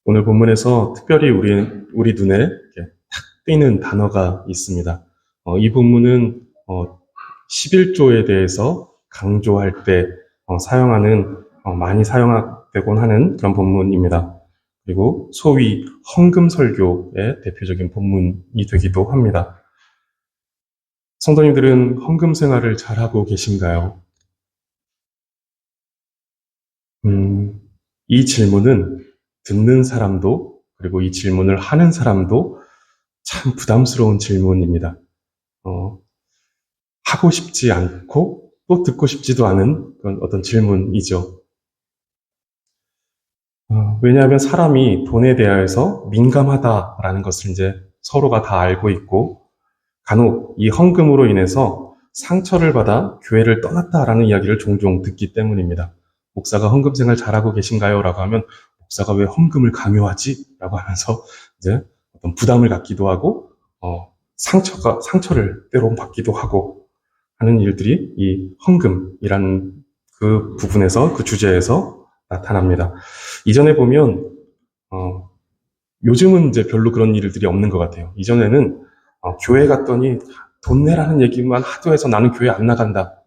오늘 본문에서 특별히 우리 눈에 이렇게 탁 띄는 단어가 있습니다. 이 본문은 11조에 대해서 강조할 때 사용하는 많이 사용되곤 하는 그런 본문입니다. 그리고 소위 헌금설교의 대표적인 본문이 되기도 합니다. 성도님들은 헌금 생활을 잘하고 계신가요? 이 질문은 듣는 사람도 그리고 이 질문을 하는 사람도 참 부담스러운 질문입니다. 하고 싶지 않고 또 듣고 싶지도 않은 그런 어떤 질문이죠. 왜냐하면 사람이 돈에 대해서 민감하다라는 것을 이제 서로가 다 알고 있고 간혹 이 헌금으로 인해서 상처를 받아 교회를 떠났다라는 이야기를 종종 듣기 때문입니다. 목사가 헌금 생활 잘하고 계신가요? 라고 하면 목사가 왜 헌금을 강요하지? 라고 하면서 이제 어떤 부담을 갖기도 하고 상처를 때론 받기도 하고 하는 일들이 이 헌금이라는 그 부분에서 그 주제에서 나타납니다. 이전에 보면 요즘은 이제 별로 그런 일들이 없는 것 같아요. 이전에는 교회 갔더니 돈 내라는 얘기만 하도 해서 나는 교회 안 나간다.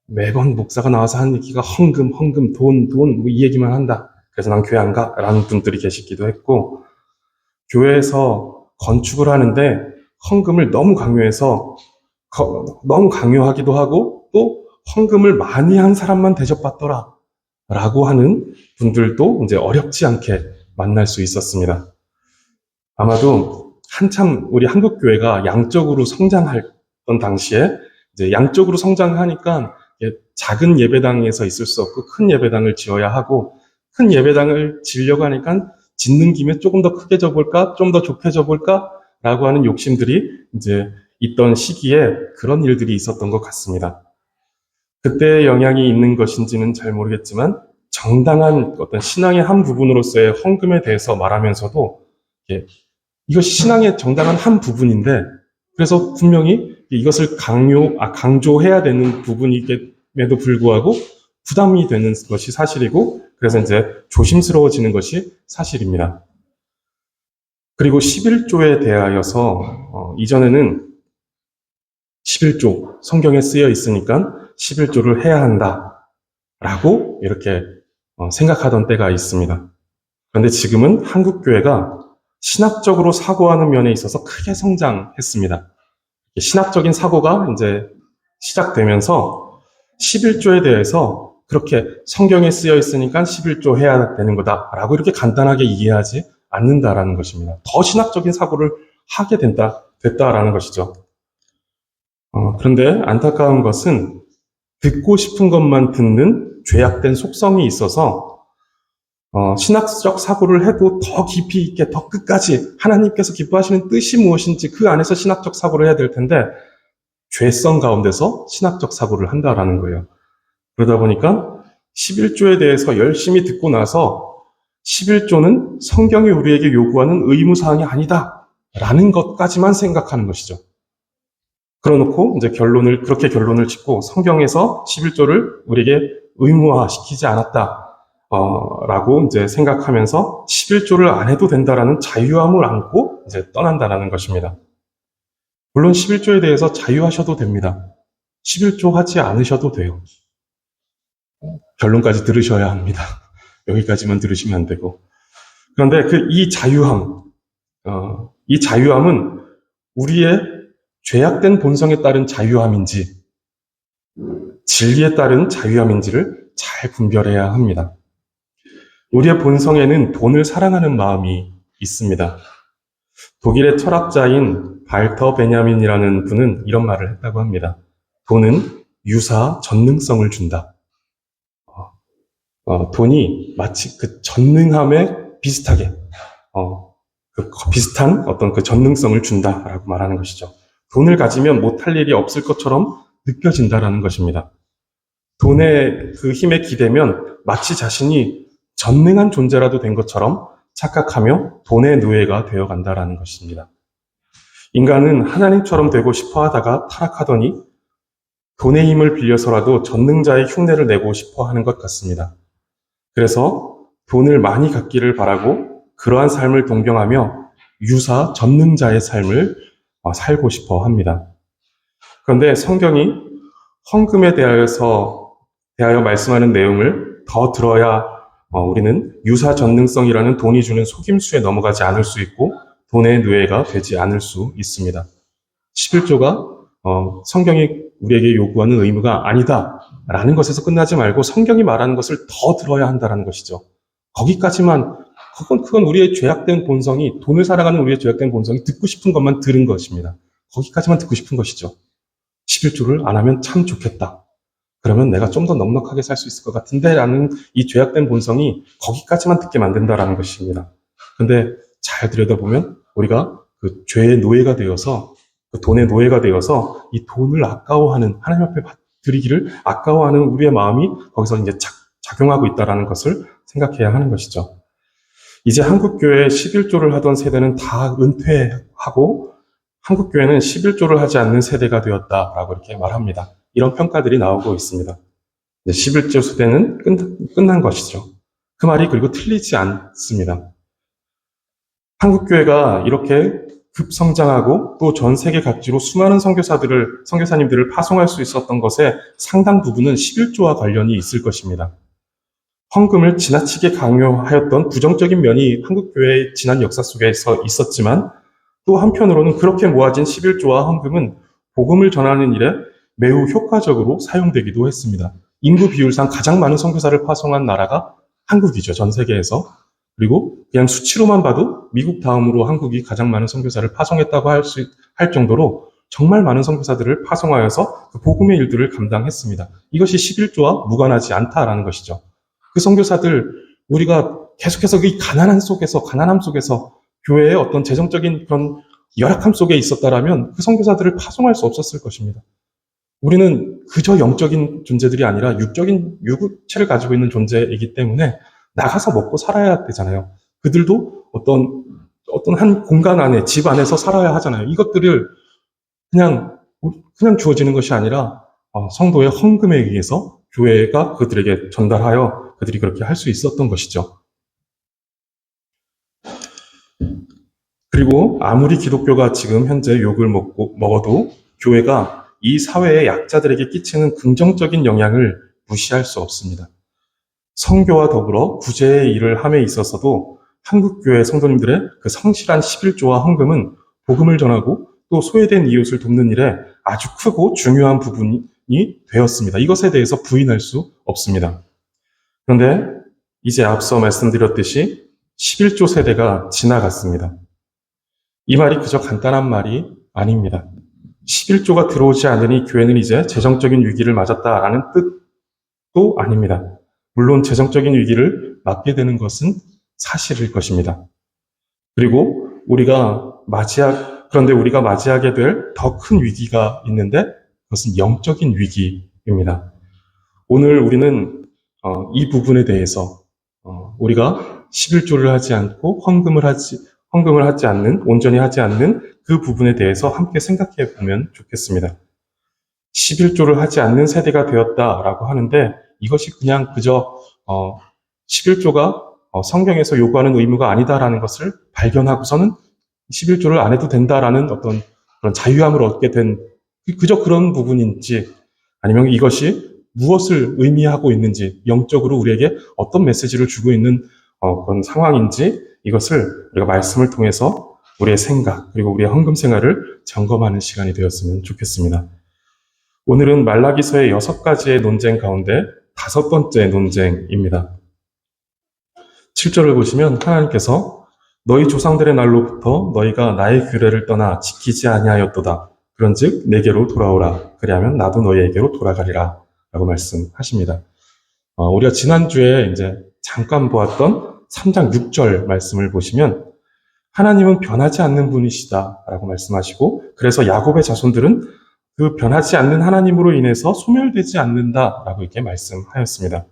매번 목사가 나와서 하는 얘기가 헌금, 돈, 뭐 이 얘기만 한다. 그래서 난 교회 안 가. 라는 분들이 계시기도 했고, 교회에서 건축을 하는데 헌금을 너무 강요해서 너무 강요하기도 하고 또 헌금을 많이 한 사람만 대접받더라. 라고 하는 분들도 이제 어렵지 않게 만날 수 있었습니다. 아마도 한참 우리 한국 교회가 양적으로 성장했던 당시에 이제 양적으로 성장하니까 작은 예배당에서 있을 수 없고 큰 예배당을 지어야 하고 큰 예배당을 지으려고 하니까 짓는 김에 조금 더 크게 져볼까, 좀 더 좋게 져볼까 라고 하는 욕심들이 이제 있던 시기에 그런 일들이 있었던 것 같습니다. 그때의 영향이 있는 것인지는 잘 모르겠지만 정당한 어떤 신앙의 한 부분으로서의 헌금에 대해서 말하면서도 이것이 신앙의 정당한 한 부분인데 그래서 분명히 이것을 강조해야 되는 부분임에도 불구하고 부담이 되는 것이 사실이고 그래서 이제 조심스러워지는 것이 사실입니다. 그리고 11조에 대하여서 이전에는 11조 성경에 쓰여 있으니까 11조를 해야 한다라고 이렇게 생각하던 때가 있습니다. 그런데 지금은 한국 교회가 신학적으로 사고하는 면에 있어서 크게 성장했습니다. 신학적인 사고가 이제 시작되면서 11조에 대해서 그렇게 성경에 쓰여 있으니까 11조 해야 되는 거다라고 이렇게 간단하게 이해하지 않는다라는 것입니다. 더 신학적인 사고를 하게 됐다라는 것이죠. 그런데 안타까운 것은 듣고 싶은 것만 듣는 죄악된 속성이 있어서 신학적 사고를 해도 더 깊이 있게 더 끝까지 하나님께서 기뻐하시는 뜻이 무엇인지 그 안에서 신학적 사고를 해야 될 텐데 죄성 가운데서 신학적 사고를 한다라는 거예요. 그러다 보니까 11조에 대해서 열심히 듣고 나서 11조는 성경이 우리에게 요구하는 의무사항이 아니다 라는 것까지만 생각하는 것이죠. 그러놓고 이제 그렇게 결론을 짓고 성경에서 11조를 우리에게 의무화시키지 않았다. 라고 이제 생각하면서 11조를 안 해도 된다라는 자유함을 안고 이제 떠난다라는 것입니다. 물론 11조에 대해서 자유하셔도 됩니다. 11조 하지 않으셔도 돼요. 결론까지 들으셔야 합니다. 여기까지만 들으시면 안 되고. 그런데 이 자유함은 우리의 죄악된 본성에 따른 자유함인지 진리에 따른 자유함인지를 잘 분별해야 합니다. 우리의 본성에는 돈을 사랑하는 마음이 있습니다. 독일의 철학자인 발터 베냐민이라는 분은 이런 말을 했다고 합니다. 돈은 유사 전능성을 준다. 돈이 마치 그 전능함에 비슷하게, 비슷한 어떤 그 전능성을 준다라고 말하는 것이죠. 돈을 가지면 못할 일이 없을 것처럼 느껴진다라는 것입니다. 돈의 그 힘에 기대면 마치 자신이 전능한 존재라도 된 것처럼 착각하며 돈의 노예가 되어간다라는 것입니다. 인간은 하나님처럼 되고 싶어 하다가 타락하더니 돈의 힘을 빌려서라도 전능자의 흉내를 내고 싶어 하는 것 같습니다. 그래서 돈을 많이 갖기를 바라고 그러한 삶을 동경하며 유사 전능자의 삶을 살고 싶어 합니다. 그런데 성경이 헌금에 대하여 말씀하는 내용을 더 들어야 우리는 유사 전능성이라는 돈이 주는 속임수에 넘어가지 않을 수 있고 돈의 노예가 되지 않을 수 있습니다. 11조가 성경이 우리에게 요구하는 의무가 아니다라는 것에서 끝나지 말고 성경이 말하는 것을 더 들어야 한다는 것이죠. 거기까지만, 그건 우리의 죄악된 본성이, 돈을 살아가는 우리의 죄악된 본성이 듣고 싶은 것만 들은 것입니다. 거기까지만 듣고 싶은 것이죠. 11조를 안 하면 참 좋겠다. 그러면 내가 좀 더 넉넉하게 살 수 있을 것 같은데 라는 이 죄악된 본성이 거기까지만 듣게 만든다라는 것입니다. 근데 잘 들여다보면 우리가 그 죄의 노예가 되어서, 그 돈의 노예가 되어서 이 돈을 아까워하는, 하나님 앞에 드리기를 아까워하는 우리의 마음이 거기서 이제 작용하고 있다라는 것을 생각해야 하는 것이죠. 이제 한국교회 11조를 하던 세대는 다 은퇴하고 한국교회는 11조를 하지 않는 세대가 되었다라고 이렇게 말합니다. 이런 평가들이 나오고 있습니다. 11조 세대는 끝난 것이죠. 그 말이 그리고 틀리지 않습니다. 한국교회가 이렇게 급성장하고 또 전 세계 각지로 수많은 선교사님들을 파송할 수 있었던 것에 상당 부분은 11조와 관련이 있을 것입니다. 헌금을 지나치게 강요하였던 부정적인 면이 한국교회의 지난 역사 속에서 있었지만 또 한편으로는 그렇게 모아진 11조와 헌금은 복음을 전하는 일에 매우 효과적으로 사용되기도 했습니다. 인구 비율상 가장 많은 선교사를 파송한 나라가 한국이죠. 전 세계에서. 그리고 그냥 수치로만 봐도 미국 다음으로 한국이 가장 많은 선교사를 파송했다고 할 정도로 정말 많은 선교사들을 파송하여서 그 복음의 일들을 감당했습니다. 이것이 11조와 무관하지 않다라는 것이죠. 그 선교사들, 우리가 계속해서 이 가난함 속에서 교회의 어떤 재정적인 그런 열악함 속에 있었다라면 그 선교사들을 파송할 수 없었을 것입니다. 우리는 그저 영적인 존재들이 아니라 육적인 육체를 가지고 있는 존재이기 때문에 나가서 먹고 살아야 되잖아요. 그들도 어떤 한 공간 안에, 집 안에서 살아야 하잖아요. 이것들을 그냥 주어지는 것이 아니라 성도의 헌금에 의해서 교회가 그들에게 전달하여 그들이 그렇게 할 수 있었던 것이죠. 그리고 아무리 기독교가 지금 현재 욕을 먹어도 교회가 이 사회의 약자들에게 끼치는 긍정적인 영향을 무시할 수 없습니다. 선교와 더불어 구제의 일을 함에 있어서도 한국교회 성도님들의 그 성실한 11조와 헌금은 복음을 전하고 또 소외된 이웃을 돕는 일에 아주 크고 중요한 부분이 되었습니다. 이것에 대해서 부인할 수 없습니다. 그런데 이제 앞서 말씀드렸듯이 11조 세대가 지나갔습니다. 이 말이 그저 간단한 말이 아닙니다. 11조가 들어오지 않으니 교회는 이제 재정적인 위기를 맞았다라는 뜻도 아닙니다. 물론 재정적인 위기를 맞게 되는 것은 사실일 것입니다. 그리고 그런데 우리가 맞이하게 될 더 큰 위기가 있는데 그것은 영적인 위기입니다. 오늘 우리는 이 부분에 대해서 우리가 11조를 하지 않고 헌금을 하지 않는, 온전히 하지 않는 그 부분에 대해서 함께 생각해 보면 좋겠습니다. 11조를 하지 않는 세대가 되었다라고 하는데 이것이 그저 11조가 성경에서 요구하는 의무가 아니다라는 것을 발견하고서는 11조를 안 해도 된다라는 어떤 그런 자유함을 얻게 된 그저 그런 부분인지 아니면 이것이 무엇을 의미하고 있는지 영적으로 우리에게 어떤 메시지를 주고 있는 그런 상황인지 이것을 우리가 말씀을 통해서 우리의 생각 그리고 우리의 헌금 생활을 점검하는 시간이 되었으면 좋겠습니다. 오늘은 말라기서의 6가지의 논쟁 가운데 5번째 논쟁입니다. 7절을 보시면 하나님께서 너희 조상들의 날로부터 너희가 나의 규례를 떠나 지키지 아니하였도다. 그런즉 내게로 돌아오라. 그리하면 나도 너희에게로 돌아가리라. 라고 말씀하십니다. 우리가 지난주에 이제 잠깐 보았던 3장 6절 말씀을 보시면 하나님은 변하지 않는 분이시다 라고 말씀하시고 그래서 야곱의 자손들은 그 변하지 않는 하나님으로 인해서 소멸되지 않는다 라고 이렇게 말씀하였습니다.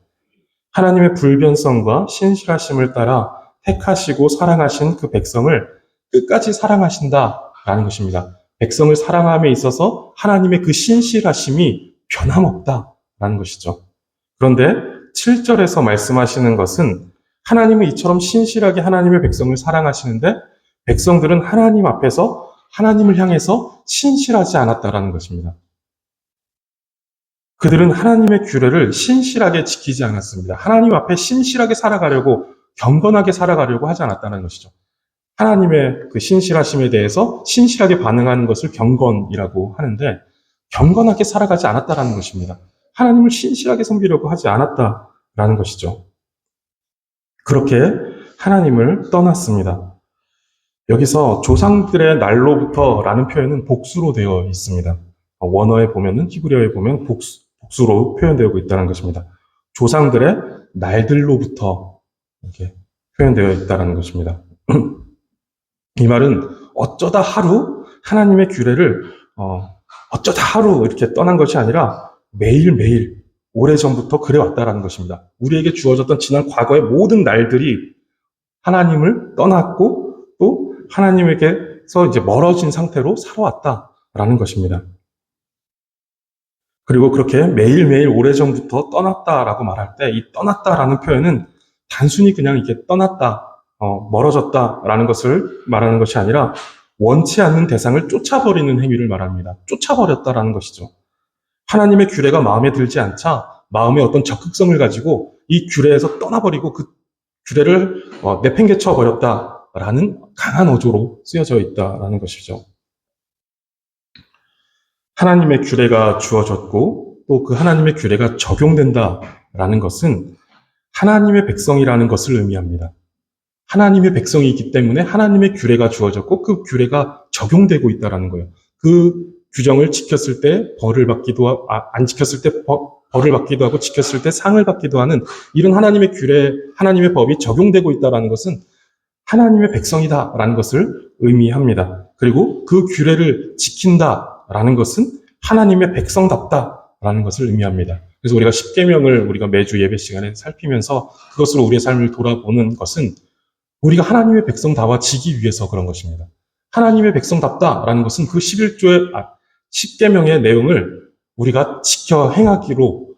하나님의 불변성과 신실하심을 따라 택하시고 사랑하신 그 백성을 끝까지 사랑하신다라는 것입니다. 백성을 사랑함에 있어서 하나님의 그 신실하심이 변함없다라는 것이죠. 그런데 7절에서 말씀하시는 것은 하나님은 이처럼 신실하게 하나님의 백성을 사랑하시는데 백성들은 하나님 앞에서 하나님을 향해서 신실하지 않았다라는 것입니다. 그들은 하나님의 규례를 신실하게 지키지 않았습니다. 하나님 앞에 신실하게 살아가려고, 경건하게 살아가려고 하지 않았다는 것이죠. 하나님의 그 신실하심에 대해서 신실하게 반응하는 것을 경건이라고 하는데 경건하게 살아가지 않았다라는 것입니다. 하나님을 신실하게 섬기려고 하지 않았다라는 것이죠. 그렇게 하나님을 떠났습니다. 여기서 조상들의 날로부터라는 표현은 복수로 되어 있습니다. 원어에 보면은 히브리어에 보면 복수로 표현되고 있다는 것입니다. 조상들의 날들로부터 이렇게 표현되어 있다는 것입니다. 이 말은 어쩌다 하루 하나님의 규례를 어쩌다 하루 이렇게 떠난 것이 아니라 매일매일 오래전부터 그래왔다라는 것입니다. 우리에게 주어졌던 지난 과거의 모든 날들이 하나님을 떠났고 또 하나님에게서 이제 멀어진 상태로 살아왔다라는 것입니다. 그리고 그렇게 매일매일 오래전부터 떠났다라고 말할 때 이 떠났다라는 표현은 단순히 그냥 이렇게 떠났다, 멀어졌다라는 것을 말하는 것이 아니라 원치 않는 대상을 쫓아버리는 행위를 말합니다. 쫓아버렸다라는 것이죠. 하나님의 규례가 마음에 들지 않자 마음에 어떤 적극성을 가지고 이 규례에서 떠나버리고 그 규례를 내팽개쳐 버렸다라는 강한 어조로 쓰여져 있다라는 것이죠. 하나님의 규례가 주어졌고 또 그 하나님의 규례가 적용된다라는 것은 하나님의 백성이라는 것을 의미합니다. 하나님의 백성이기 때문에 하나님의 규례가 주어졌고 그 규례가 적용되고 있다는 거예요. 그 규정을 지켰을 때 벌을 받기도 안 지켰을 때 벌을 받기도 하고 지켰을 때 상을 받기도 하는 이런 하나님의 규례, 하나님의 법이 적용되고 있다는 것은 하나님의 백성이다라는 것을 의미합니다. 그리고 그 규례를 지킨다라는 것은 하나님의 백성답다라는 것을 의미합니다. 그래서 우리가 십계명을 우리가 매주 예배 시간에 살피면서 그것으로 우리의 삶을 돌아보는 것은 우리가 하나님의 백성다워지기 위해서 그런 것입니다. 하나님의 백성답다라는 것은 그 10계명의 내용을 우리가 지켜 행하기로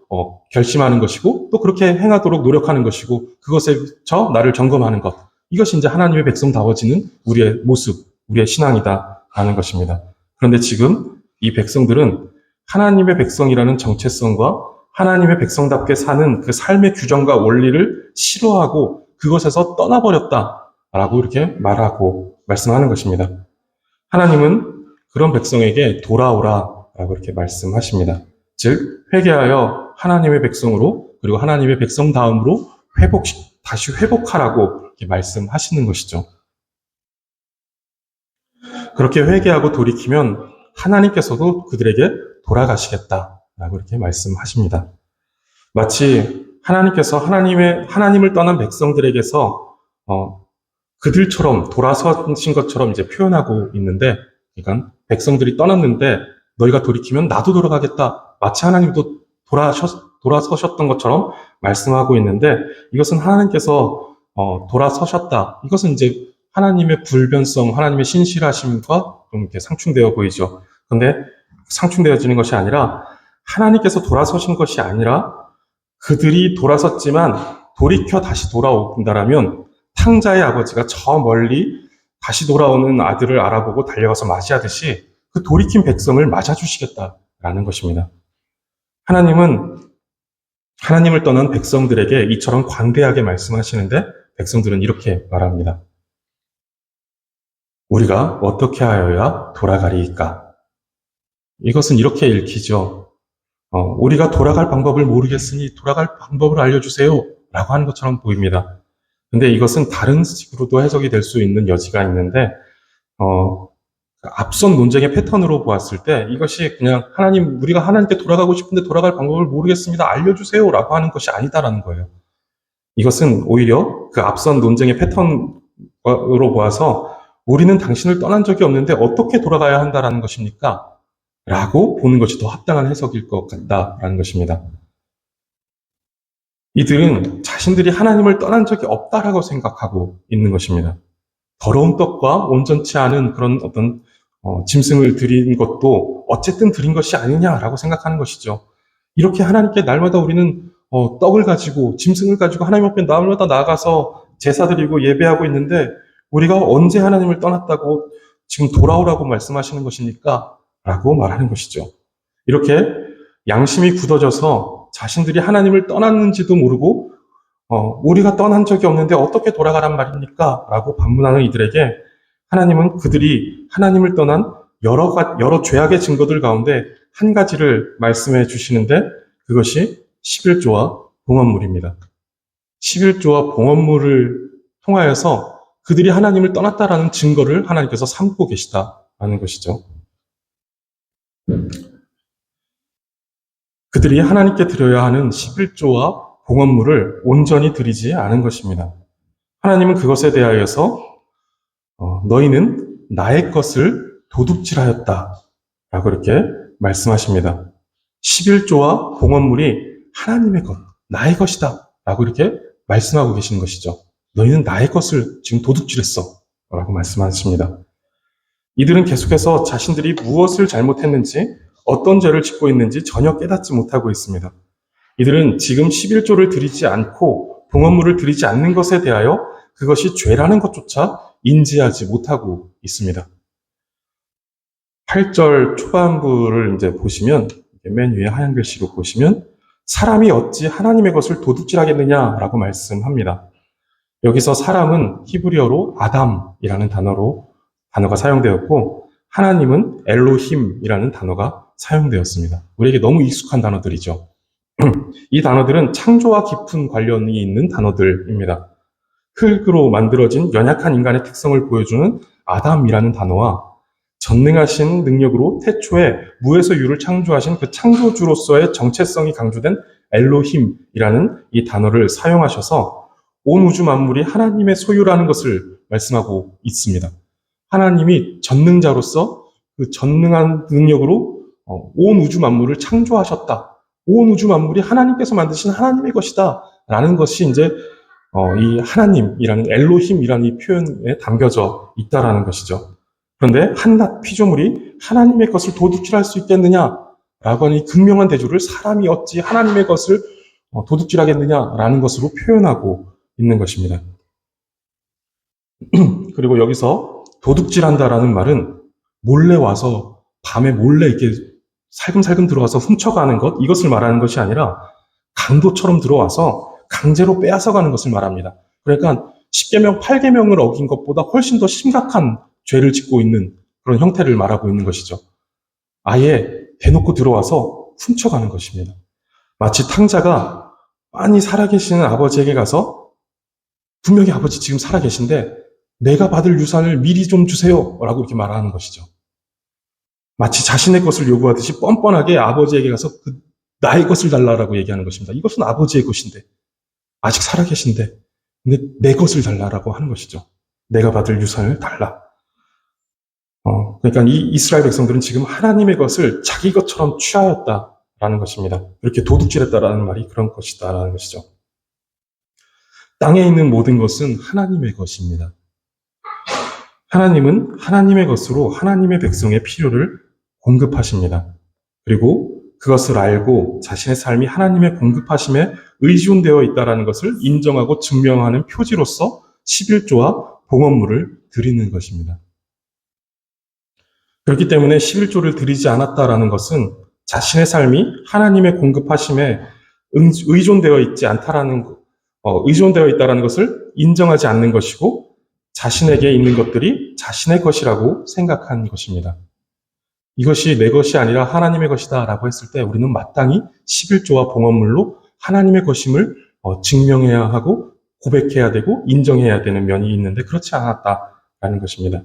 결심하는 것이고 또 그렇게 행하도록 노력하는 것이고 그것에서 나를 점검하는 것. 이것이 이제 하나님의 백성다워지는 우리의 모습, 우리의 신앙이다라는 것입니다. 그런데 지금 이 백성들은 하나님의 백성이라는 정체성과 하나님의 백성답게 사는 그 삶의 규정과 원리를 싫어하고 그것에서 떠나버렸다라고 이렇게 말하고 말씀하는 것입니다. 하나님은 그런 백성에게 돌아오라라고 이렇게 말씀하십니다. 즉 회개하여 하나님의 백성으로 그리고 하나님의 백성다움으로 다시 회복하라고 이렇게 말씀하시는 것이죠. 그렇게 회개하고 돌이키면 하나님께서도 그들에게 돌아가시겠다라고 이렇게 말씀하십니다. 마치 하나님께서 하나님을 떠난 백성들에게서 그들처럼 돌아서신 것처럼 이제 표현하고 있는데, 그러니까 백성들이 떠났는데 너희가 돌이키면 나도 돌아가겠다. 마치 하나님도 돌아서셨던 것처럼 말씀하고 있는데, 이것은 하나님께서 돌아서셨다. 이것은 이제 하나님의 불변성, 하나님의 신실하심과 좀 이렇게 상충되어 보이죠. 그런데 상충되어지는 것이 아니라 하나님께서 돌아서신 것이 아니라 그들이 돌아섰지만 돌이켜 다시 돌아온다라면 탕자의 아버지가 저 멀리 다시 돌아오는 아들을 알아보고 달려가서 맞이하듯이 그 돌이킨 백성을 맞아주시겠다라는 것입니다. 하나님은 하나님을 떠난 백성들에게 이처럼 관대하게 말씀하시는데 백성들은 이렇게 말합니다. 우리가 어떻게 하여야 돌아가리이까? 이것은 이렇게 읽히죠. 우리가 돌아갈 방법을 모르겠으니 돌아갈 방법을 알려주세요 라고 하는 것처럼 보입니다. 근데 이것은 다른 식으로도 해석이 될 수 있는 여지가 있는데 앞선 논쟁의 패턴으로 보았을 때 이것이 그냥 우리가 하나님께 돌아가고 싶은데 돌아갈 방법을 모르겠습니다. 알려주세요 라고 하는 것이 아니다라는 거예요. 이것은 오히려 그 앞선 논쟁의 패턴으로 보아서 우리는 당신을 떠난 적이 없는데 어떻게 돌아가야 한다라는 것입니까? 라고 보는 것이 더 합당한 해석일 것 같다라는 것입니다. 이들은 자신들이 하나님을 떠난 적이 없다라고 생각하고 있는 것입니다. 더러운 떡과 온전치 않은 그런 어떤 짐승을 드린 것도 어쨌든 드린 것이 아니냐라고 생각하는 것이죠. 이렇게 하나님께 날마다 우리는 떡을 가지고 짐승을 가지고 하나님 앞에 날마다 나아가서 제사 드리고 예배하고 있는데 우리가 언제 하나님을 떠났다고 지금 돌아오라고 말씀하시는 것입니까? 라고 말하는 것이죠. 이렇게 양심이 굳어져서 자신들이 하나님을 떠났는지도 모르고 우리가 떠난 적이 없는데 어떻게 돌아가란 말입니까? 라고 반문하는 이들에게 하나님은 그들이 하나님을 떠난 여러 죄악의 증거들 가운데 한 가지를 말씀해 주시는데 그것이 11조와 봉헌물입니다. 11조와 봉헌물을 통하여서 그들이 하나님을 떠났다라는 증거를 하나님께서 삼고 계시다라는 것이죠. 그들이 하나님께 드려야 하는 11조와 봉헌물을 온전히 드리지 않은 것입니다. 하나님은 그것에 대하여서 너희는 나의 것을 도둑질하였다 라고 이렇게 말씀하십니다. 11조와 봉헌물이 하나님의 것, 나의 것이다 라고 이렇게 말씀하고 계시는 것이죠. 너희는 나의 것을 지금 도둑질했어 라고 말씀하십니다. 이들은 계속해서 자신들이 무엇을 잘못했는지 어떤 죄를 짓고 있는지 전혀 깨닫지 못하고 있습니다. 이들은 지금 11조를 드리지 않고 봉헌물을 드리지 않는 것에 대하여 그것이 죄라는 것조차 인지하지 못하고 있습니다. 8절 초반부를 이제 보시면 맨 위에 하얀 글씨로 보시면 사람이 어찌 하나님의 것을 도둑질하겠느냐라고 말씀합니다. 여기서 사람은 히브리어로 아담이라는 단어가 사용되었고 하나님은 엘로힘이라는 단어가 사용되었습니다. 우리에게 너무 익숙한 단어들이죠. 이 단어들은 창조와 깊은 관련이 있는 단어들입니다. 흙으로 만들어진 연약한 인간의 특성을 보여주는 아담이라는 단어와 전능하신 능력으로 태초에 무에서 유를 창조하신 그 창조주로서의 정체성이 강조된 엘로힘이라는 이 단어를 사용하셔서 온 우주 만물이 하나님의 소유라는 것을 말씀하고 있습니다. 하나님이 전능자로서 그 전능한 능력으로 온 우주 만물을 창조하셨다. 온 우주 만물이 하나님께서 만드신 하나님의 것이다. 라는 것이 이제 이 하나님이라는 엘로힘이라는 이 표현에 담겨져 있다라는 것이죠. 그런데 한낱 피조물이 하나님의 것을 도둑질할 수 있겠느냐라고 하는 이 극명한 대조를 사람이 어찌 하나님의 것을 도둑질하겠느냐라는 것으로 표현하고 있는 것입니다. 그리고 여기서 도둑질한다라는 말은 몰래 와서 밤에 몰래 이렇게 살금살금 들어와서 훔쳐가는 것, 이것을 말하는 것이 아니라 강도처럼 들어와서 강제로 빼앗아가는 것을 말합니다. 그러니까 10계명, 8계명을 어긴 것보다 훨씬 더 심각한 죄를 짓고 있는 그런 형태를 말하고 있는 것이죠. 아예 대놓고 들어와서 훔쳐가는 것입니다. 마치 탕자가 빤히 살아계시는 아버지에게 가서 분명히 아버지 지금 살아계신데 내가 받을 유산을 미리 좀 주세요 라고 이렇게 말하는 것이죠. 마치 자신의 것을 요구하듯이 뻔뻔하게 아버지에게 가서 나의 것을 달라라고 얘기하는 것입니다. 이것은 아버지의 것인데 아직 살아계신데 근데 내 것을 달라라고 하는 것이죠. 내가 받을 유산을 달라. 그러니까 이 이스라엘 백성들은 지금 하나님의 것을 자기 것처럼 취하였다라는 것입니다. 이렇게 도둑질했다라는 말이 그런 것이다라는 것이죠. 땅에 있는 모든 것은 하나님의 것입니다. 하나님은 하나님의 것으로 하나님의 백성의 필요를 공급하십니다. 그리고 그것을 알고 자신의 삶이 하나님의 공급하심에 의존되어 있다는 것을 인정하고 증명하는 표지로서 11조와 봉헌물을 드리는 것입니다. 그렇기 때문에 11조를 드리지 않았다라는 것은 자신의 삶이 하나님의 공급하심에 의존되어 있지 않다라는 의존되어 있다라는 것을 인정하지 않는 것이고 자신에게 있는 것들이 자신의 것이라고 생각한 것입니다. 이것이 내 것이 아니라 하나님의 것이다 라고 했을 때 우리는 마땅히 11조와 봉헌물로 하나님의 것임을 증명해야 하고 고백해야 되고 인정해야 되는 면이 있는데 그렇지 않았다라는 것입니다.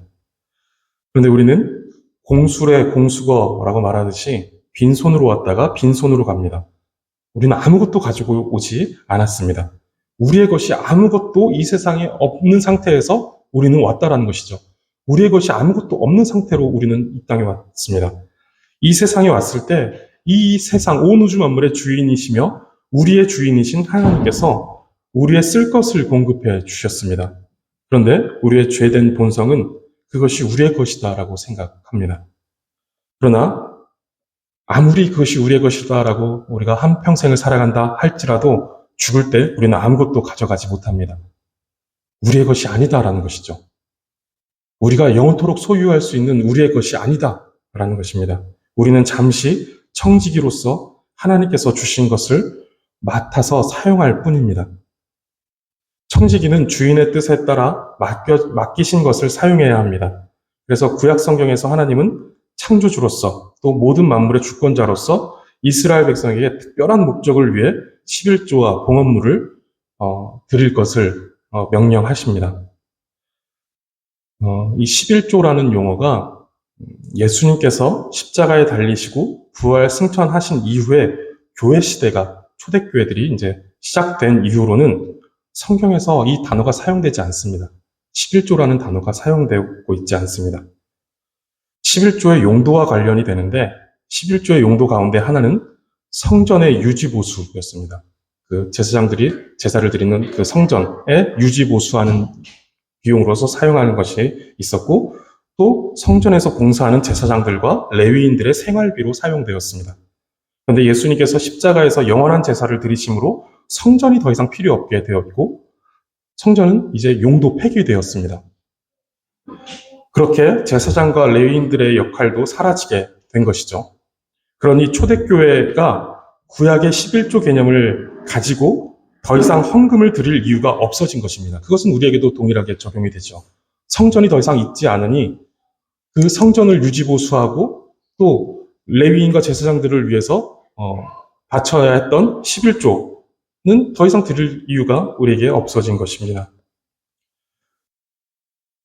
그런데 우리는 공수래 공수거라고 말하듯이 빈손으로 왔다가 빈손으로 갑니다. 우리는 아무것도 가지고 오지 않았습니다. 우리의 것이 아무것도 이 세상에 없는 상태에서 우리는 왔다라는 것이죠. 우리의 것이 아무것도 없는 상태로 우리는 이 땅에 왔습니다. 이 세상에 왔을 때 이 세상 온 우주 만물의 주인이시며 우리의 주인이신 하나님께서 우리의 쓸 것을 공급해 주셨습니다. 그런데 우리의 죄된 본성은 그것이 우리의 것이다라고 생각합니다. 그러나 아무리 그것이 우리의 것이다라고 우리가 한평생을 살아간다 할지라도 죽을 때 우리는 아무것도 가져가지 못합니다. 우리의 것이 아니다라는 것이죠. 우리가 영원토록 소유할 수 있는 우리의 것이 아니다라는 것입니다. 우리는 잠시 청지기로서 하나님께서 주신 것을 맡아서 사용할 뿐입니다. 청지기는 주인의 뜻에 따라 맡기신 것을 사용해야 합니다. 그래서 구약 성경에서 하나님은 창조주로서 또 모든 만물의 주권자로서 이스라엘 백성에게 특별한 목적을 위해 11조와 봉헌물을 드릴 것을 명령하십니다. 이 11조라는 용어가 예수님께서 십자가에 달리시고 부활 승천하신 이후에 교회 시대가 초대교회들이 이제 시작된 이후로는 성경에서 이 단어가 사용되지 않습니다. 11조라는 단어가 사용되고 있지 않습니다. 11조의 용도와 관련이 되는데 11조의 용도 가운데 하나는 성전의 유지보수였습니다. 그 제사장들이 제사를 드리는 그 성전에 유지보수하는 비용으로서 사용하는 것이 있었고 또 성전에서 봉사하는 제사장들과 레위인들의 생활비로 사용되었습니다. 그런데 예수님께서 십자가에서 영원한 제사를 드리심으로 성전이 더 이상 필요 없게 되었고 성전은 이제 용도 폐기되었습니다. 그렇게 제사장과 레위인들의 역할도 사라지게 된 것이죠. 그러니 초대교회가 구약의 11조 개념을 가지고 더 이상 헌금을 드릴 이유가 없어진 것입니다. 그것은 우리에게도 동일하게 적용이 되죠. 성전이 더 이상 있지 않으니 그 성전을 유지보수하고 또 레위인과 제사장들을 위해서 바쳐야 했던 11조는 더 이상 드릴 이유가 우리에게 없어진 것입니다.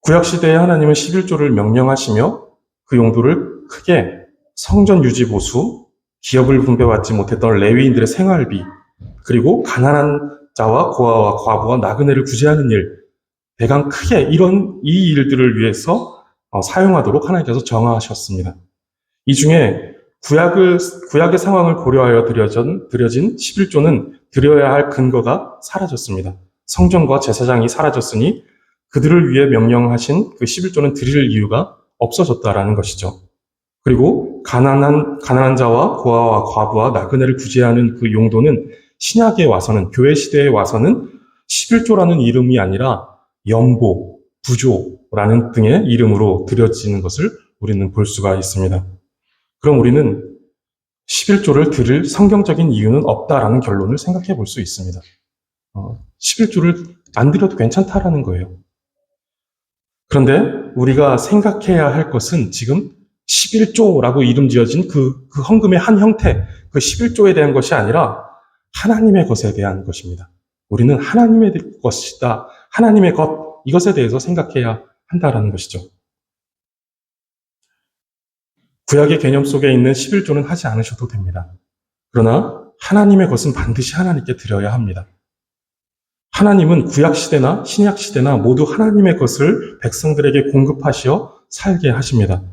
구약시대에 하나님은 11조를 명령하시며 그 용도를 크게 성전 유지보수, 기업을 분배받지 못했던 레위인들의 생활비, 그리고 가난한 자와 고아와 과부와 나그네를 구제하는 일, 대강 크게 이 일들을 위해서 사용하도록 하나님께서 정하셨습니다. 이 중에 구약의 상황을 고려하여 드려진 11조는 드려야 할 근거가 사라졌습니다. 성전과 제사장이 사라졌으니 그들을 위해 명령하신 그 11조는 드릴 이유가 없어졌다라는 것이죠. 그리고 가난한 자와 고아와 과부와 나그네를 구제하는 그 용도는 신약에 와서는, 교회 시대에 와서는 11조라는 이름이 아니라 연보, 부조라는 등의 이름으로 드려지는 것을 우리는 볼 수가 있습니다. 그럼 우리는 11조를 드릴 성경적인 이유는 없다라는 결론을 생각해 볼 수 있습니다. 11조를 안 드려도 괜찮다라는 거예요. 그런데 우리가 생각해야 할 것은 지금 11조라고 이름 지어진 그 헌금의 한 형태, 그 11조에 대한 것이 아니라 하나님의 것에 대한 것입니다. 우리는 하나님의 것이다, 하나님의 것, 이것에 대해서 생각해야 한다라는 것이죠. 구약의 개념 속에 있는 11조는 하지 않으셔도 됩니다. 그러나 하나님의 것은 반드시 하나님께 드려야 합니다. 하나님은 구약 시대나 신약 시대나 모두 하나님의 것을 백성들에게 공급하시어 살게 하십니다.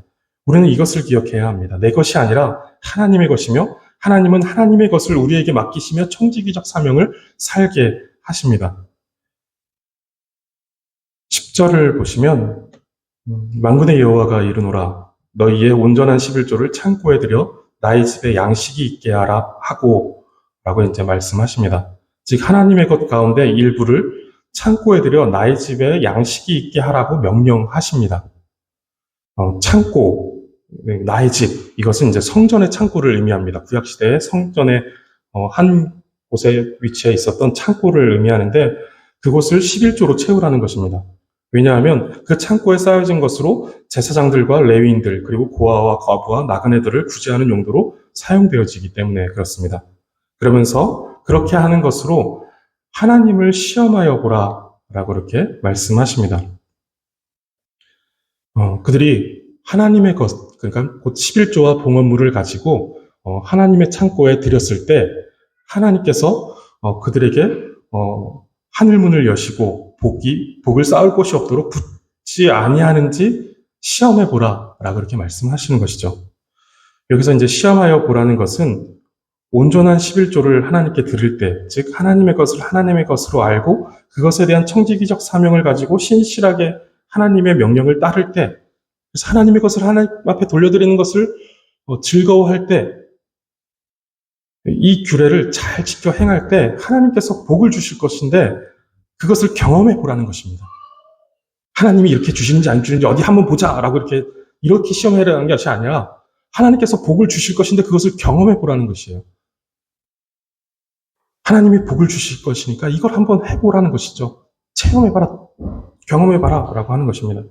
우리는 이것을 기억해야 합니다. 내 것이 아니라 하나님의 것이며 하나님은 하나님의 것을 우리에게 맡기시며 청지기적 사명을 살게 하십니다. 10절을 보시면 만군의 여호와가 이르노라 너희의 온전한 11조를 창고에 들여 나의 집에 양식이 있게 하라 하고 라고 이제 말씀하십니다. 즉 하나님의 것 가운데 일부를 창고에 들여 나의 집에 양식이 있게 하라고 명령하십니다. 창고, 나의 집, 이것은 이제 성전의 창고를 의미합니다. 구약시대에 성전의 한 곳에 위치해 있었던 창고를 의미하는데 그곳을 11조로 채우라는 것입니다. 왜냐하면 그 창고에 쌓여진 것으로 제사장들과 레위인들 그리고 고아와 과부와 나그네들을 구제하는 용도로 사용되어지기 때문에 그렇습니다. 그러면서 그렇게 하는 것으로 하나님을 시험하여 보라 라고 이렇게 말씀하십니다. 그들이 하나님의 것, 그러니까 곧 11조와 봉헌물을 가지고 하나님의 창고에 드렸을 때 하나님께서 그들에게 하늘문을 여시고 복을 쌓을 곳이 없도록 붙지 아니하는지 시험해 보라 라고 이렇게 말씀하시는 것이죠. 여기서 이제 시험하여 보라는 것은 온전한 11조를 하나님께 드릴 때, 즉 하나님의 것을 하나님의 것으로 알고 그것에 대한 청지기적 사명을 가지고 신실하게 하나님의 명령을 따를 때, 그래서 하나님의 것을 하나님 앞에 돌려드리는 것을 즐거워할 때, 이 규례를 잘 지켜 행할 때 하나님께서 복을 주실 것인데 그것을 경험해 보라는 것입니다. 하나님이 이렇게 주시는지 안 주시는지 어디 한번 보자라고 이렇게 시험해라는 것이 아니라 하나님께서 복을 주실 것인데 그것을 경험해 보라는 것이에요. 하나님이 복을 주실 것이니까 이걸 한번 해보라는 것이죠. 체험해봐라, 경험해봐라 라고 하는 것입니다.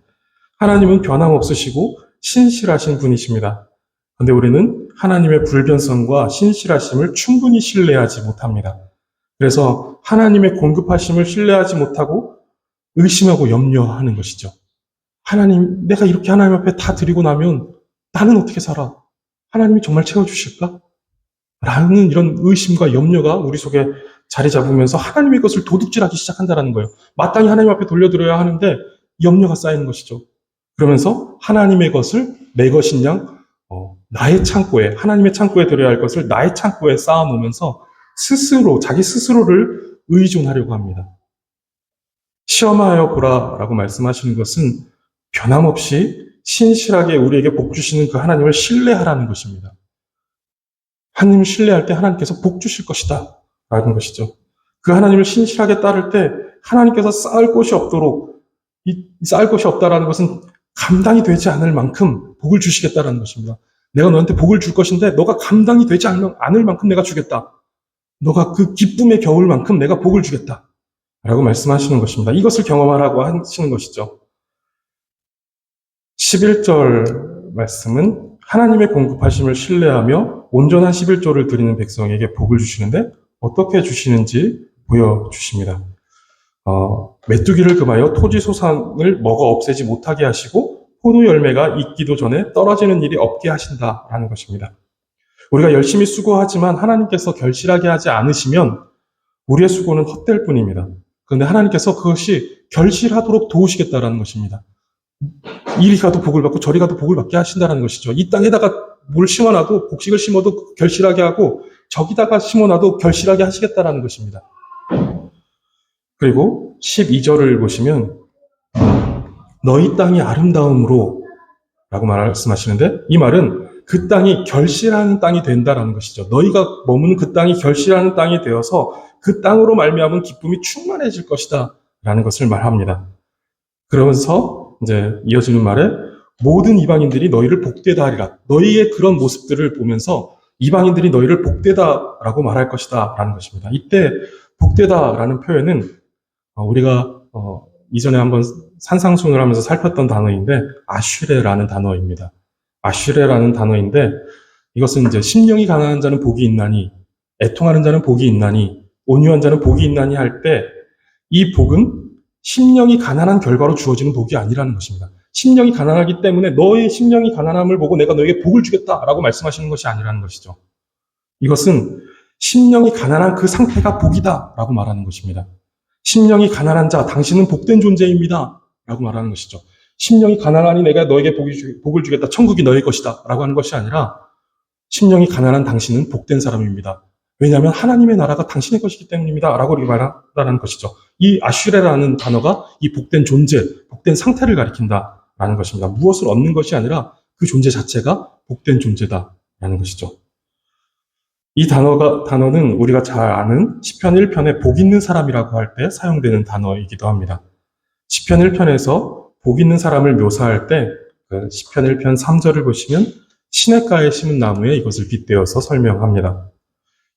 하나님은 변함없으시고 신실하신 분이십니다. 그런데 우리는 하나님의 불변성과 신실하심을 충분히 신뢰하지 못합니다. 그래서 하나님의 공급하심을 신뢰하지 못하고 의심하고 염려하는 것이죠. 하나님, 내가 이렇게 하나님 앞에 다 드리고 나면 나는 어떻게 살아? 하나님이 정말 채워주실까? 라는 이런 의심과 염려가 우리 속에 자리 잡으면서 하나님의 것을 도둑질하기 시작한다는 거예요. 마땅히 하나님 앞에 돌려드려야 하는데 염려가 쌓이는 것이죠. 그러면서 하나님의 것을 내 것인 양 나의 창고에, 하나님의 창고에 드려야 할 것을 나의 창고에 쌓아놓으면서 자기 스스로를 의존하려고 합니다. 시험하여 보라라고 말씀하시는 것은 변함없이 신실하게 우리에게 복 주시는 그 하나님을 신뢰하라는 것입니다. 하나님을 신뢰할 때 하나님께서 복 주실 것이다 라는 것이죠. 그 하나님을 신실하게 따를 때 하나님께서 쌓을 곳이 없도록, 쌓을 곳이 없다라는 것은 감당이 되지 않을 만큼 복을 주시겠다라는 것입니다. 내가 너한테 복을 줄 것인데 너가 감당이 되지 않을 만큼 내가 주겠다. 너가 그 기쁨에 겨울 만큼 내가 복을 주겠다 라고 말씀하시는 것입니다. 이것을 경험하라고 하시는 것이죠. 11절 말씀은 하나님의 공급하심을 신뢰하며 온전한 11조를 드리는 백성에게 복을 주시는데 어떻게 주시는지 보여주십니다. 메뚜기를 금하여 토지 소산을 먹어 없애지 못하게 하시고 포도 열매가 익기도 전에 떨어지는 일이 없게 하신다라는 것입니다. 우리가 열심히 수고하지만 하나님께서 결실하게 하지 않으시면 우리의 수고는 헛될 뿐입니다. 그런데 하나님께서 그것이 결실하도록 도우시겠다라는 것입니다. 이리 가도 복을 받고 저리 가도 복을 받게 하신다는 것이죠. 이 땅에다가 뭘 심어놔도 곡식을 심어도 결실하게 하고 저기다가 심어놔도 결실하게 하시겠다라는 것입니다. 그리고 12절을 보시면 너희 땅이 아름다움으로 라고 말씀하시는데 이 말은 그 땅이 결실하는 땅이 된다라는 것이죠. 너희가 머무는 그 땅이 결실하는 땅이 되어서 그 땅으로 말미암은 기쁨이 충만해질 것이다 라는 것을 말합니다. 그러면서 이제 이어지는 말에 모든 이방인들이 너희를 복되다 하리라. 너희의 그런 모습들을 보면서 이방인들이 너희를 복되다라고 말할 것이다 라는 것입니다. 이때 복되다라는 표현은 우리가 이전에 한번 산상수훈을 하면서 살폈던 단어인데 아슈레라는 단어입니다. 아슈레라는 단어인데 이것은 이제 심령이 가난한 자는 복이 있나니 애통하는 자는 복이 있나니 온유한 자는 복이 있나니 할 때 이 복은 심령이 가난한 결과로 주어지는 복이 아니라는 것입니다. 심령이 가난하기 때문에 너의 심령이 가난함을 보고 내가 너에게 복을 주겠다라고 말씀하시는 것이 아니라는 것이죠. 이것은 심령이 가난한 그 상태가 복이다라고 말하는 것입니다. 심령이 가난한 자, 당신은 복된 존재입니다 라고 말하는 것이죠. 심령이 가난하니 내가 너에게 복을 주겠다, 천국이 너의 것이다 라고 하는 것이 아니라 심령이 가난한 당신은 복된 사람입니다. 왜냐하면 하나님의 나라가 당신의 것이기 때문입니다 라고 이렇게 말한다는 것이죠. 이 아슈레라는 단어가 이 복된 존재, 복된 상태를 가리킨다라는 것입니다. 무엇을 얻는 것이 아니라 그 존재 자체가 복된 존재다라는 것이죠. 이 단어는 우리가 잘 아는 시편 1편에 복 있는 사람이라고 할 때 사용되는 단어이기도 합니다. 시편 1편에서 복 있는 사람을 묘사할 때 시편 1편 3절을 보시면 시냇가에 심은 나무에 이것을 빗대어서 설명합니다.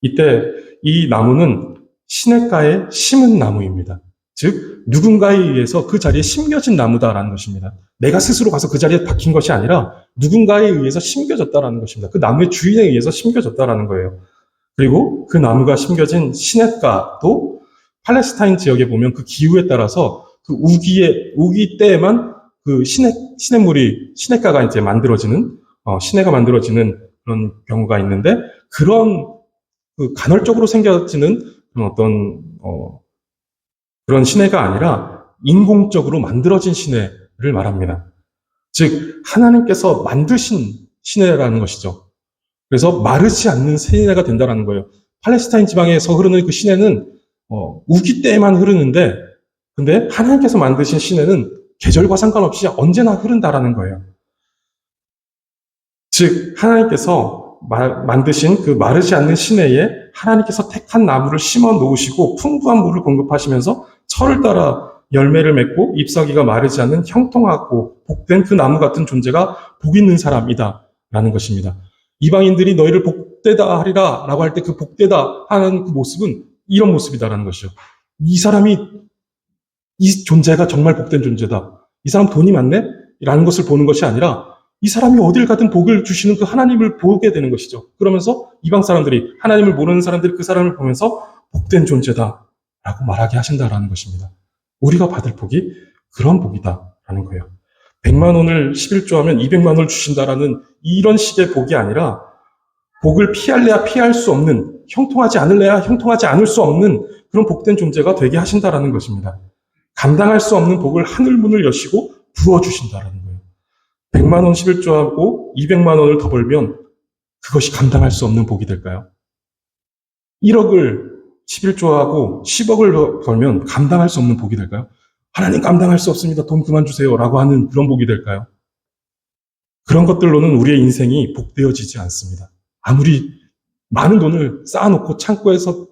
이때 이 나무는 시냇가에 심은 나무입니다. 즉 누군가에 의해서 그 자리에 심겨진 나무다라는 것입니다. 내가 스스로 가서 그 자리에 박힌 것이 아니라 누군가에 의해서 심겨졌다라는 것입니다. 그 나무의 주인에 의해서 심겨졌다라는 거예요. 그리고 그 나무가 심겨진 시냇가도 팔레스타인 지역에 보면 그 기후에 따라서 그 우기 때에만 그 시냇가가 이제 만들어지는, 시내가 만들어지는 그런 경우가 있는데 그런 그 간헐적으로 생겨지는 그런 그런 시내가 아니라 인공적으로 만들어진 시내를 말합니다. 즉, 하나님께서 만드신 시내라는 것이죠. 그래서 마르지 않는 시내가 된다는 거예요. 팔레스타인 지방에서 흐르는 그 시내는 우기 때에만 흐르는데, 근데 하나님께서 만드신 시내는 계절과 상관없이 언제나 흐른다라는 거예요. 즉, 하나님께서 만드신 그 마르지 않는 시내에 하나님께서 택한 나무를 심어 놓으시고 풍부한 물을 공급하시면서 철을 따라 열매를 맺고 잎사귀가 마르지 않는 형통하고 복된 그 나무 같은 존재가 복 있는 사람이다 라는 것입니다. 이방인들이 너희를 복되다 하리라 라고 할 때 그 복되다 하는 그 모습은 이런 모습이다라는 것이죠. 이 사람이, 이 존재가 정말 복된 존재다. 이 사람 돈이 많네? 라는 것을 보는 것이 아니라 이 사람이 어딜 가든 복을 주시는 그 하나님을 보게 되는 것이죠. 그러면서 이방 사람들이, 하나님을 모르는 사람들이 그 사람을 보면서 복된 존재다 라고 말하게 하신다라는 것입니다. 우리가 받을 복이 그런 복이다라는 거예요. 100만 원을 11조하면 200만 원을 주신다라는 이런 식의 복이 아니라 복을 피할래야 피할 수 없는, 형통하지 않을래야 형통하지 않을 수 없는 그런 복된 존재가 되게 하신다라는 것입니다. 감당할 수 없는 복을 하늘문을 여시고 부어주신다라는 거예요. 100만 원 11조하고 200만 원을 더 벌면 그것이 감당할 수 없는 복이 될까요? 1억을 11조하고 10억을 벌면 감당할 수 없는 복이 될까요? 하나님 감당할 수 없습니다. 돈 그만 주세요. 라고 하는 그런 복이 될까요? 그런 것들로는 우리의 인생이 복되어지지 않습니다. 아무리 많은 돈을 쌓아놓고 창고에서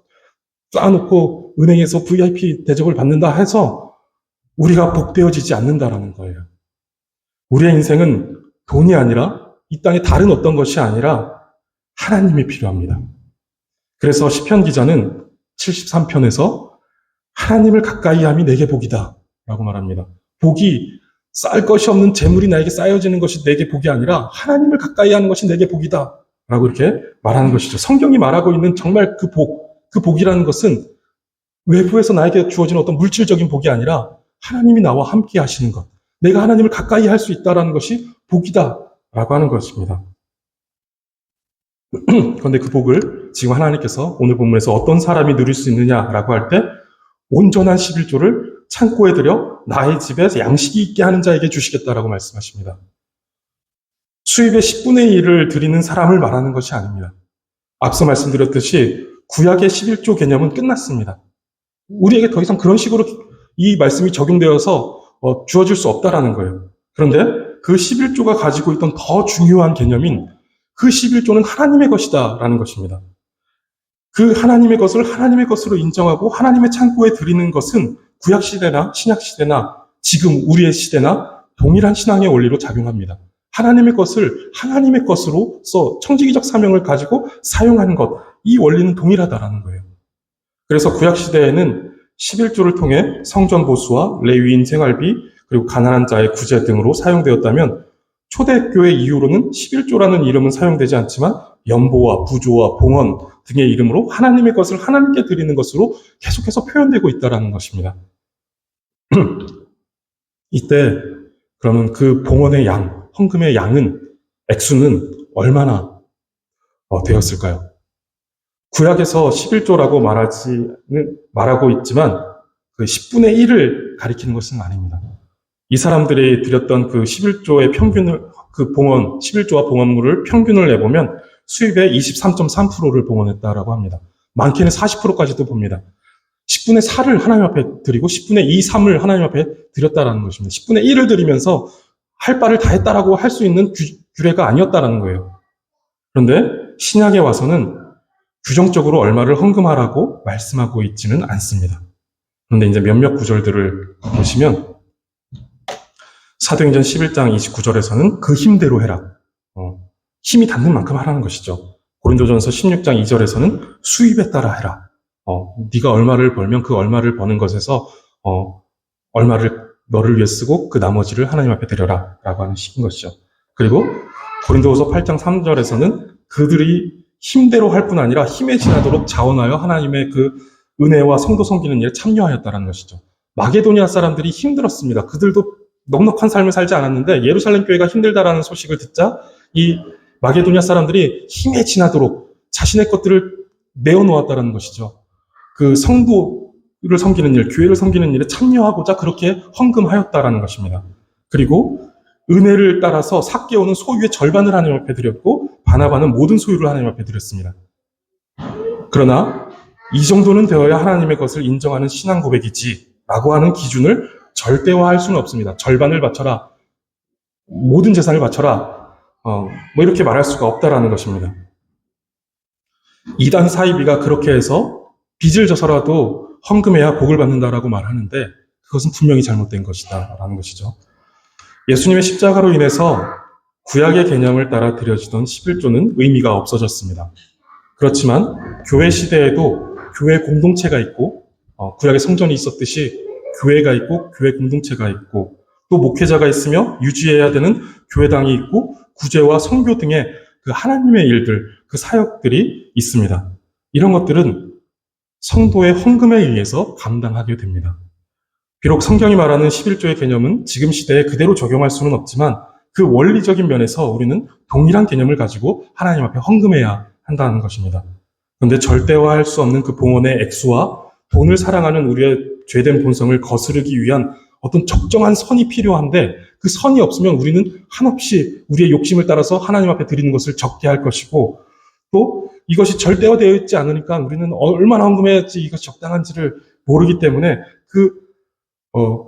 쌓아놓고 은행에서 VIP 대접을 받는다 해서 우리가 복되어지지 않는다라는 거예요. 우리의 인생은 돈이 아니라 이 땅의 다른 어떤 것이 아니라 하나님이 필요합니다. 그래서 시편 기자는 73편에서 하나님을 가까이 함이 내게 복이다 라고 말합니다. 복이 쌓을 것이 없는 재물이 나에게 쌓여지는 것이 내게 복이 아니라 하나님을 가까이 하는 것이 내게 복이다 라고 이렇게 말하는 것이죠. 성경이 말하고 있는 정말 그 복이라는 것은 외부에서 나에게 주어진 어떤 물질적인 복이 아니라 하나님이 나와 함께 하시는 것, 내가 하나님을 가까이 할 수 있다는 것이 복이다 라고 하는 것입니다. 그런데 그 복을 지금 하나님께서 오늘 본문에서 어떤 사람이 누릴 수 있느냐라고 할 때 온전한 11조를 창고에 들여 나의 집에 양식이 있게 하는 자에게 주시겠다라고 말씀하십니다. 수입의 10분의 1을 드리는 사람을 말하는 것이 아닙니다. 앞서 말씀드렸듯이 구약의 11조 개념은 끝났습니다. 우리에게 더 이상 그런 식으로 이 말씀이 적용되어서 주어질 수 없다라는 거예요. 그런데 그 11조가 가지고 있던 더 중요한 개념인 그 11조는 하나님의 것이다라는 것입니다. 그 하나님의 것을 하나님의 것으로 인정하고 하나님의 창고에 드리는 것은 구약시대나 신약시대나 지금 우리의 시대나 동일한 신앙의 원리로 작용합니다. 하나님의 것을 하나님의 것으로서 청지기적 사명을 가지고 사용하는 것, 이 원리는 동일하다라는 거예요. 그래서 구약시대에는 11조를 통해 성전 보수와 레위인 생활비, 그리고 가난한 자의 구제 등으로 사용되었다면 초대교회 이후로는 11조라는 이름은 사용되지 않지만 연보와 부조와 봉헌 등의 이름으로 하나님의 것을 하나님께 드리는 것으로 계속해서 표현되고 있다는 것입니다. 이때 그러면 그 봉헌의 양, 헌금의 양은, 액수는 얼마나 되었을까요? 구약에서 11조라고 말하고 있지만 그 10분의 1을 가리키는 것은 아닙니다. 이 사람들이 드렸던 그 11조의 평균을, 그 봉헌, 11조와 봉헌물을 평균을 내보면 수입의 23.3%를 봉헌했다라고 합니다. 많게는 40%까지도 봅니다. 10분의 4를 하나님 앞에 드리고 10분의 2, 3을 하나님 앞에 드렸다라는 것입니다. 10분의 1을 드리면서 할 바를 다 했다라고 할 수 있는 규례가 아니었다라는 거예요. 그런데 신약에 와서는 규정적으로 얼마를 헌금하라고 말씀하고 있지는 않습니다. 그런데 이제 몇몇 구절들을 보시면 사도행전 11장 29절에서는 그 힘대로 해라. 힘이 닿는 만큼 하라는 것이죠. 고린도전서 16장 2절에서는 수입에 따라 해라. 네가 얼마를 벌면 그 얼마를 버는 것에서 얼마를 너를 위해 쓰고 그 나머지를 하나님 앞에 드려라 라고 하는 식인 것이죠. 그리고 고린도후서 8장 3절에서는 그들이 힘대로 할 뿐 아니라 힘에 지나도록 자원하여 하나님의 그 은혜와 성도 섬기는 일에 참여하였다는 것이죠. 마게도니아 사람들이 힘들었습니다. 그들도 넉넉한 삶을 살지 않았는데 예루살렘 교회가 힘들다라는 소식을 듣자 이 마게도니아 사람들이 힘에 지나도록 자신의 것들을 내어놓았다는 것이죠. 그 성도를 섬기는 일, 교회를 섬기는 일에 참여하고자 그렇게 헌금하였다라는 것입니다. 그리고 은혜를 따라서 삭개오는 소유의 절반을 하나님 앞에 드렸고 바나바는 모든 소유를 하나님 앞에 드렸습니다. 그러나 이 정도는 되어야 하나님의 것을 인정하는 신앙 고백이지 라고 하는 기준을 절대화할 수는 없습니다. 절반을 바쳐라, 모든 재산을 바쳐라, 뭐 이렇게 말할 수가 없다라는 것입니다. 이단 사이비가 그렇게 해서 빚을 져서라도 헌금해야 복을 받는다라고 말하는데 그것은 분명히 잘못된 것이다라는 것이죠. 예수님의 십자가로 인해서 구약의 개념을 따라 드려지던 11조는 의미가 없어졌습니다. 그렇지만 교회 시대에도 교회 공동체가 있고 구약의 성전이 있었듯이 교회가 있고 교회 공동체가 있고 또 목회자가 있으며 유지해야 되는 교회당이 있고 구제와 선교 등의 그 하나님의 일들, 그 사역들이 있습니다. 이런 것들은 성도의 헌금에 의해서 감당하게 됩니다. 비록 성경이 말하는 11조의 개념은 지금 시대에 그대로 적용할 수는 없지만 그 원리적인 면에서 우리는 동일한 개념을 가지고 하나님 앞에 헌금해야 한다는 것입니다. 그런데 절대화할 수 없는 그 봉헌의 액수와 돈을 사랑하는 우리의 죄된 본성을 거스르기 위한 어떤 적정한 선이 필요한데 그 선이 없으면 우리는 한없이 우리의 욕심을 따라서 하나님 앞에 드리는 것을 적게 할 것이고 또 이것이 절대화되어 있지 않으니까 우리는 얼마나 헌금해야지 이것이 적당한지를 모르기 때문에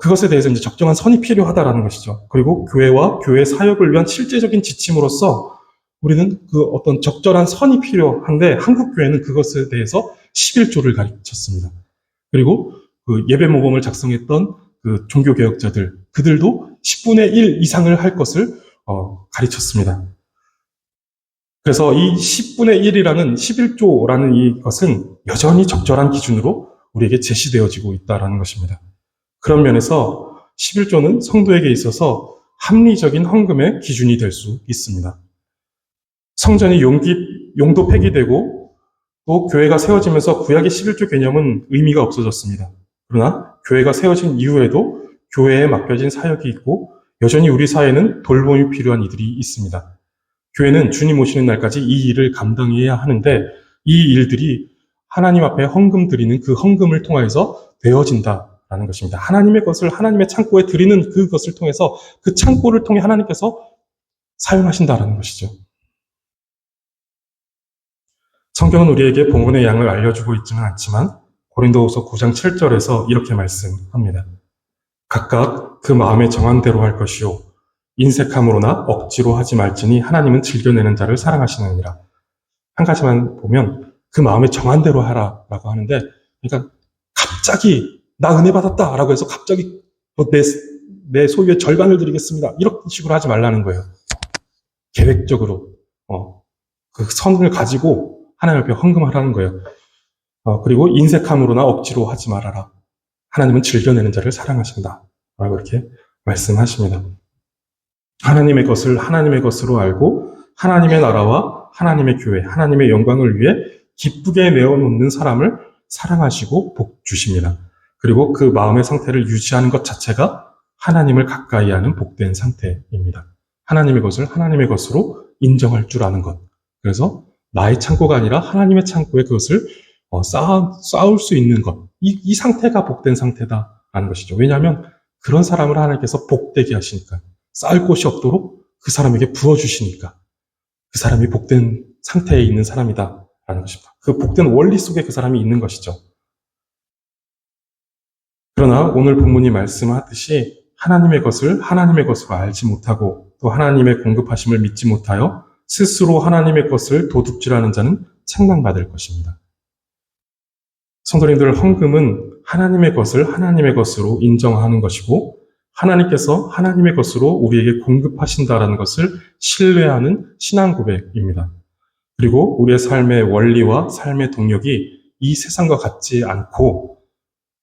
그것에 대해서 이제 적정한 선이 필요하다라는 것이죠. 그리고 교회와 교회 사역을 위한 실제적인 지침으로서 우리는 그 어떤 적절한 선이 필요한데 한국 교회는 그것에 대해서 11조를 가르쳤습니다. 그리고 그 예배 모범을 작성했던 그 종교 개혁자들 그들도 10분의 1 이상을 할 것을 가르쳤습니다. 그래서 이 10분의 1이라는 11조라는 이것은 여전히 적절한 기준으로 우리에게 제시되어지고 있다는 것입니다. 그런 면에서 11조는 성도에게 있어서 합리적인 헌금의 기준이 될 수 있습니다. 성전이 용도 폐기되고 또 교회가 세워지면서 구약의 11조 개념은 의미가 없어졌습니다. 그러나 교회가 세워진 이후에도 교회에 맡겨진 사역이 있고 여전히 우리 사회에는 돌봄이 필요한 이들이 있습니다. 교회는 주님 오시는 날까지 이 일을 감당해야 하는데 이 일들이 하나님 앞에 헌금 드리는 그 헌금을 통해서 되어진다라는 것입니다. 하나님의 것을 하나님의 창고에 드리는 그것을 통해서 그 창고를 통해 하나님께서 사용하신다라는 것이죠. 성경은 우리에게 봉헌의 양을 알려주고 있지는 않지만 고린도후서 9장 7절에서 이렇게 말씀합니다. 각각 그 마음에 정한 대로 할 것이요 인색함으로나 억지로 하지 말지니 하나님은 즐겨내는 자를 사랑하시느니라. 한 가지만 보면 그 마음에 정한 대로 하라라고 하는데 그러니까 갑자기 나 은혜 받았다라고 해서 갑자기 내 소유의 절반을 드리겠습니다. 이런 식으로 하지 말라는 거예요. 계획적으로 그 선을 가지고 하나님 앞에 헌금하라는 거예요. 그리고 인색함으로나 억지로 하지 말아라. 하나님은 즐겨내는 자를 사랑하신다. 라고 이렇게 말씀하십니다. 하나님의 것을 하나님의 것으로 알고 하나님의 나라와 하나님의 교회, 하나님의 영광을 위해 기쁘게 내어놓는 사람을 사랑하시고 복 주십니다. 그리고 그 마음의 상태를 유지하는 것 자체가 하나님을 가까이 하는 복된 상태입니다. 하나님의 것을 하나님의 것으로 인정할 줄 아는 것. 그래서 나의 창고가 아니라 하나님의 창고에 그것을 쌓을 수 있는 것. 이 상태가 복된 상태다라는 것이죠. 왜냐하면 그런 사람을 하나님께서 복되게 하시니까. 쌓을 곳이 없도록 그 사람에게 부어주시니까. 그 사람이 복된 상태에 있는 사람이다라는 것입니다. 그 복된 원리 속에 그 사람이 있는 것이죠. 그러나 오늘 본문이 말씀하듯이 하나님의 것을 하나님의 것으로 알지 못하고 또 하나님의 공급하심을 믿지 못하여 스스로 하나님의 것을 도둑질하는 자는 책망받을 것입니다. 성도님들, 헌금은 하나님의 것을 하나님의 것으로 인정하는 것이고 하나님께서 하나님의 것으로 우리에게 공급하신다라는 것을 신뢰하는 신앙 고백입니다. 그리고 우리의 삶의 원리와 삶의 동력이 이 세상과 같지 않고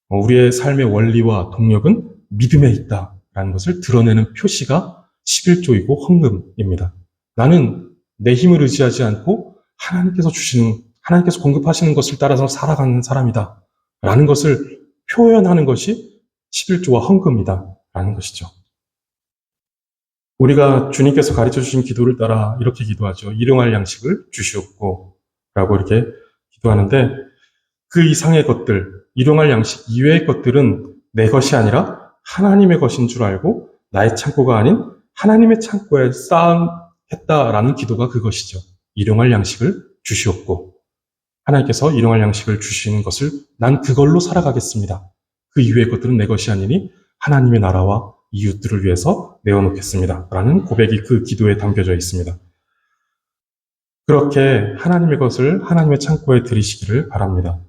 우리의 삶의 원리와 동력은 믿음에 있다라는 것을 드러내는 표시가 11조이고 헌금입니다. 나는 내 힘을 의지하지 않고 하나님께서 공급하시는 것을 따라서 살아가는 사람이다 라는 것을 표현하는 것이 11조와 헌금이다 라는 것이죠. 우리가 주님께서 가르쳐 주신 기도를 따라 이렇게 기도하죠. 일용할 양식을 주시옵고 라고 이렇게 기도하는데 그 이상의 것들, 일용할 양식 이외의 것들은 내 것이 아니라 하나님의 것인 줄 알고 나의 창고가 아닌 하나님의 창고에 쌓았다라는 기도가 그것이죠. 일용할 양식을 주시옵고 하나님께서 일용할 양식을 주시는 것을 난 그걸로 살아가겠습니다. 그 이외의 것들은 내 것이 아니니 하나님의 나라와 이웃들을 위해서 내어놓겠습니다. 라는 고백이 그 기도에 담겨져 있습니다. 그렇게 하나님의 것을 하나님의 창고에 들이시기를 바랍니다.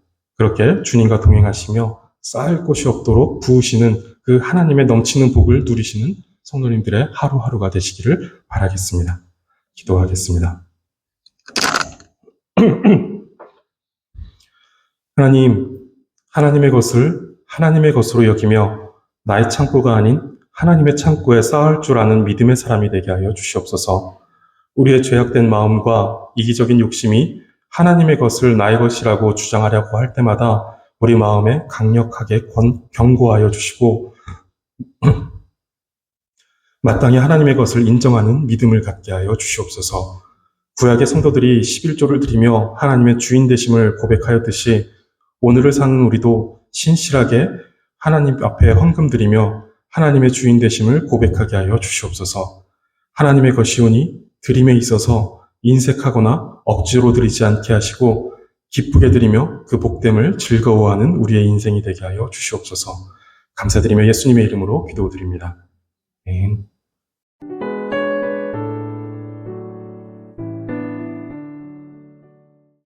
그렇게 주님과 동행하시며 쌓을 곳이 없도록 부으시는 그 하나님의 넘치는 복을 누리시는 성도님들의 하루하루가 되시기를 바라겠습니다. 기도하겠습니다. 하나님, 하나님의 것을 하나님의 것으로 여기며 나의 창고가 아닌 하나님의 창고에 쌓을 줄 아는 믿음의 사람이 되게 하여 주시옵소서. 우리의 죄악된 마음과 이기적인 욕심이 하나님의 것을 나의 것이라고 주장하려고 할 때마다 우리 마음에 강력하게 경고하여 주시고 마땅히 하나님의 것을 인정하는 믿음을 갖게 하여 주시옵소서. 구약의 성도들이 11조를 드리며 하나님의 주인 되심을 고백하였듯이 오늘을 사는 우리도 신실하게 하나님 앞에 헌금 드리며 하나님의 주인 되심을 고백하게 하여 주시옵소서. 하나님의 것이오니 드림에 있어서 인색하거나 억지로 드리지 않게 하시고 기쁘게 드리며 그 복됨을 즐거워하는 우리의 인생이 되게 하여 주시옵소서. 감사드리며 예수님의 이름으로 기도드립니다. 아멘.